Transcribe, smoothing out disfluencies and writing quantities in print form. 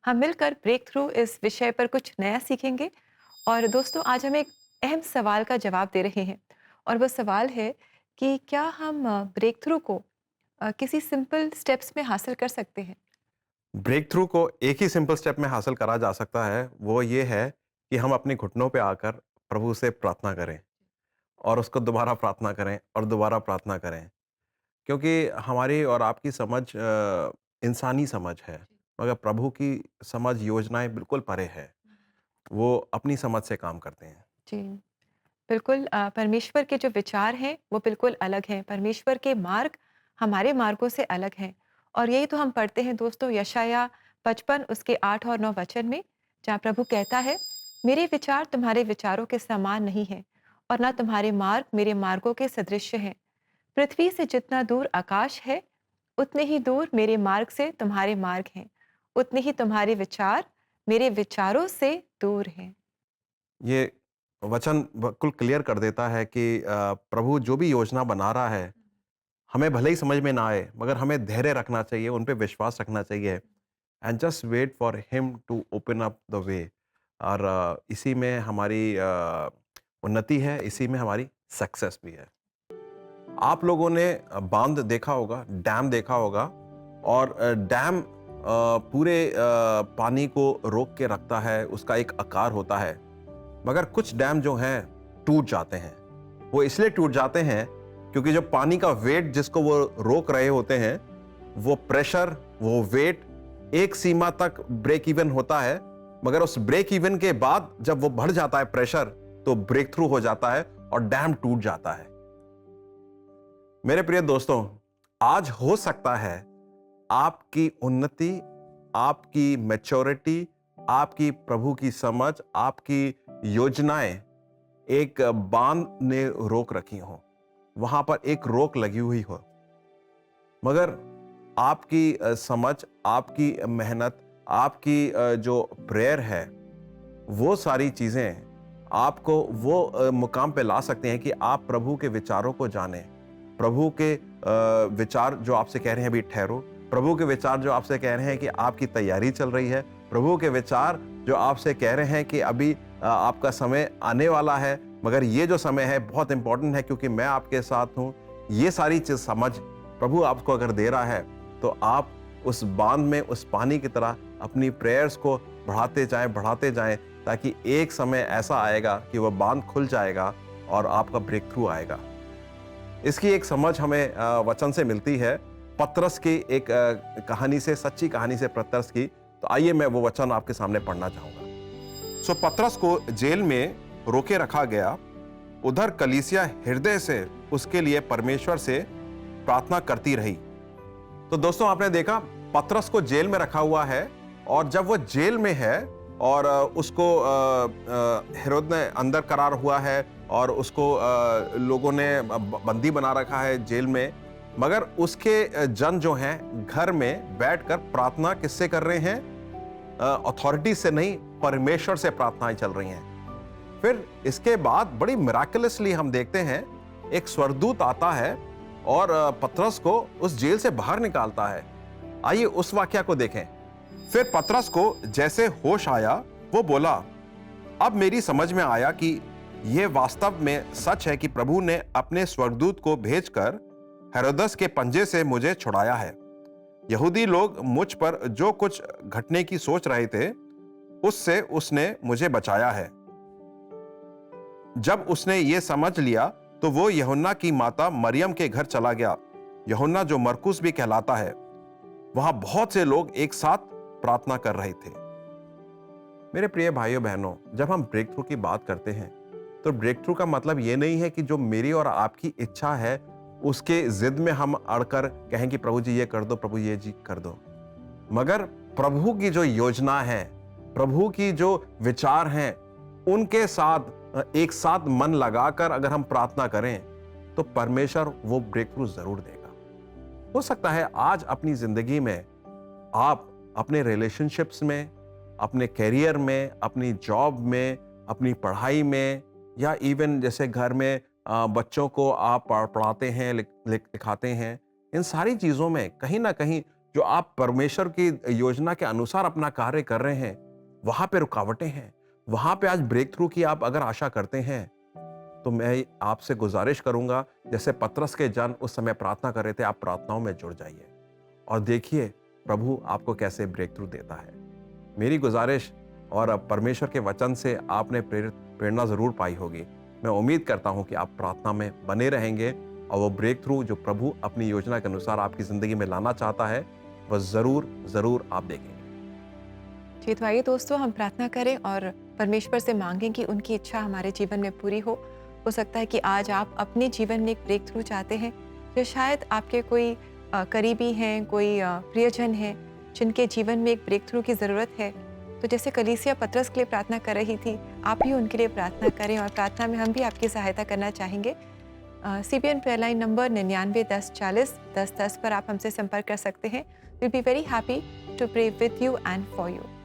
हम मिलकर break through इस विषय पर कुछ नया सीखेंगे। और दोस्तों, आज हम एक अहम सवाल का जवाब दे रहे हैं, और वो सवाल है कि क्या हम ब्रेक थ्रू को किसी सिंपल स्टेप्स में हासिल कर सकते हैं? ब्रेक थ्रू को एक ही सिंपल स्टेप में हासिल करा जा सकता है, वो ये है कि हम अपने घुटनों पे आकर प्रभु से प्रार्थना करें और उसको दोबारा प्रार्थना करें और दोबारा प्रार्थना करें। क्योंकि हमारी और आपकी समझ इंसानी समझ है, मगर प्रभु की समझ योजनाएँ बिल्कुल परे है। वो अपनी समझ से काम करते हैं। जी, बिल्कुल। परमेश्वर के जो विचार हैं वो बिल्कुल अलग हैं। परमेश्वर के मार्ग हमारे मार्गों से अलग हैं। और यही तो हम पढ़ते हैं दोस्तों, यशायाह 55 उसके 8 और 9 वचन में, जहाँ प्रभु कहता है, मेरे विचार तुम्हारे विचारों के समान नहीं है, और ना तुम्हारे मार्ग मेरे मार्गों के सदृश हैं। पृथ्वी से जितना दूर आकाश है, उतने ही दूर मेरे मार्ग से तुम्हारे मार्ग हैं, उतने ही तुम्हारे विचार मेरे विचारों से दूर हैं। ये वचन बिल्कुल क्लियर कर देता है कि प्रभु जो भी योजना बना रहा है, हमें भले ही समझ में ना आए, मगर हमें धैर्य रखना चाहिए, उन पे विश्वास रखना चाहिए and just wait for him to open up the way. और इसी में हमारी उन्नति है, इसी में हमारी सक्सेस भी है। आप लोगों ने बांध देखा होगा, डैम देखा होगा, और डैम पूरे पानी को रोक के रखता है, उसका एक आकार होता है। मगर कुछ डैम जो हैं टूट जाते हैं। वो इसलिए टूट जाते हैं क्योंकि जो पानी का वेट जिसको वो रोक रहे होते हैं, वो प्रेशर, वो वेट एक सीमा तक ब्रेक इवन होता है। मगर उस ब्रेक इवन के बाद जब वो बढ़ जाता है प्रेशर, तो ब्रेक थ्रू हो जाता है और डैम टूट जाता है। मेरे प्रिय दोस्तों, आज हो सकता है आपकी उन्नति, आपकी मैच्योरिटी, आपकी प्रभु की समझ, आपकी योजनाएं एक बांध ने रोक रखी हो, वहां पर एक रोक लगी हुई हो। मगर आपकी समझ, आपकी मेहनत, आपकी जो प्रेयर है, वो सारी चीजें आपको वो मुकाम पे ला सकते हैं कि आप प्रभु के विचारों को जानें। प्रभु के विचार जो आपसे कह रहे हैं अभी ठहरो, प्रभु के विचार जो आपसे कह रहे हैं कि आपकी तैयारी चल रही है, प्रभु के विचार जो आपसे कह रहे हैं कि अभी आपका समय आने वाला है, मगर ये जो समय है बहुत इंपॉर्टेंट है क्योंकि मैं आपके साथ हूँ। ये सारी चीज समझ प्रभु आपको अगर दे रहा है, तो आप उस बांध में उस पानी की तरह अपनी प्रेयर्स को बढ़ाते जाएं, ताकि एक समय ऐसा आएगा कि वह बांध खुल जाएगा और आपका ब्रेक थ्रू आएगा। इसकी एक समझ हमें वचन से मिलती है, पतरस की एक कहानी से, सच्ची कहानी से पतरस की। तो आइए मैं वो वचन आपके सामने पढ़ना चाहूंगा। पतरस को जेल में रोके रखा गया। उधर कलीसिया हृदय से उसके लिए परमेश्वर से प्रार्थना करती रही। तो दोस्तों, आपने देखा पतरस को जेल में रखा हुआ है, और जब वो जेल में है और उसको हेरोद ने अंदर करार हुआ है और उसको लोगों ने बंदी बना रखा है जेल में, मगर उसके जन जो हैं घर में बैठकर प्रार्थना किससे कर रहे हैं? अथॉरिटी से नहीं, परमेश्वर से प्रार्थनाएं चल रही हैं। फिर इसके बाद बड़ी मिराकुलसली हम देखते हैं, एक स्वर्गदूत आता है और पतरस को उस जेल से बाहर निकालता है। आइए उस वाक्या को देखें। फिर पतरस को जैसे होश आया, वो बोला, अब मेरी समझ में आया कि यह वास्तव में सच है कि प्रभु ने अपने स्वर्गदूत को भेजकर हेरोदस के पंजे से मुझे छुड़ाया है। यहूदी लोग मुझ पर जो कुछ घटने की सोच रहे थे, उससे उसने मुझे बचाया है। जब उसने ये समझ लिया, तो वो यूहन्ना की माता मरियम के घर चला गया। यूहन्ना जो मरकुस भी कहलाता है। वहां बहुत से लोग एक साथ प्रार्थना कर रहे थे। मेरे प्रिय भाइयों बहनों, जब हम ब्रेक थ्रू की बात करते हैं, तो ब्रेक थ्रू का मतलब ये नहीं है कि जो मेरी और आपकी इच्छा है उसके जिद में हम अड़कर कहें कि प्रभु जी ये कर दो, प्रभु ये जी कर दो। मगर प्रभु की जो योजना है, प्रभु की जो विचार हैं, उनके साथ एक साथ मन लगाकर अगर हम प्रार्थना करें, तो परमेश्वर वो ब्रेक थ्रू जरूर देगा। हो सकता है आज अपनी जिंदगी में आप अपने रिलेशनशिप्स में, अपने करियर में, अपनी जॉब में, अपनी पढ़ाई में, या इवन जैसे घर में बच्चों को आप पढ़ाते हैं, लिखाते हैं, इन सारी चीज़ों में कहीं ना कहीं जो आप परमेश्वर की योजना के अनुसार अपना कार्य कर रहे हैं, वहाँ पे रुकावटें हैं। वहाँ पे आज ब्रेक थ्रू की आप अगर आशा करते हैं, तो मैं आपसे गुज़ारिश करूँगा, जैसे पतरस के जन उस समय प्रार्थना कर रहे थे, आप प्रार्थनाओं में जुड़ जाइए और देखिए प्रभु आपको कैसे ब्रेक थ्रू देता है। मेरी गुज़ारिश और परमेश्वर के वचन से आपने प्रेरणा ज़रूर पाई होगी। मैं उम्मीद करता हूँ कि आप प्रार्थना में बने रहेंगे और वो ब्रेक थ्रू जो प्रभु अपनी योजना के अनुसार आपकी ज़िंदगी में लाना चाहता है, वह ज़रूर आप देखेंगे। जी, तो आइए दोस्तों हम प्रार्थना करें और परमेश्वर से मांगें कि उनकी इच्छा हमारे जीवन में पूरी हो। हो सकता है कि आज आप अपने जीवन में एक ब्रेक थ्रू चाहते हैं, जो शायद आपके कोई करीबी हैं, कोई प्रियजन हैं, जिनके जीवन में एक ब्रेक थ्रू की ज़रूरत है। तो जैसे कलीसिया पतरस के लिए प्रार्थना कर रही थी, आप भी उनके लिए प्रार्थना करें और प्रार्थना में हम भी आपकी सहायता करना चाहेंगे। CBN प्रेयर लाइन नंबर 99 10 40 10 10 पर आप हमसे संपर्क कर सकते हैं। Will be very happy to pray with you and for you.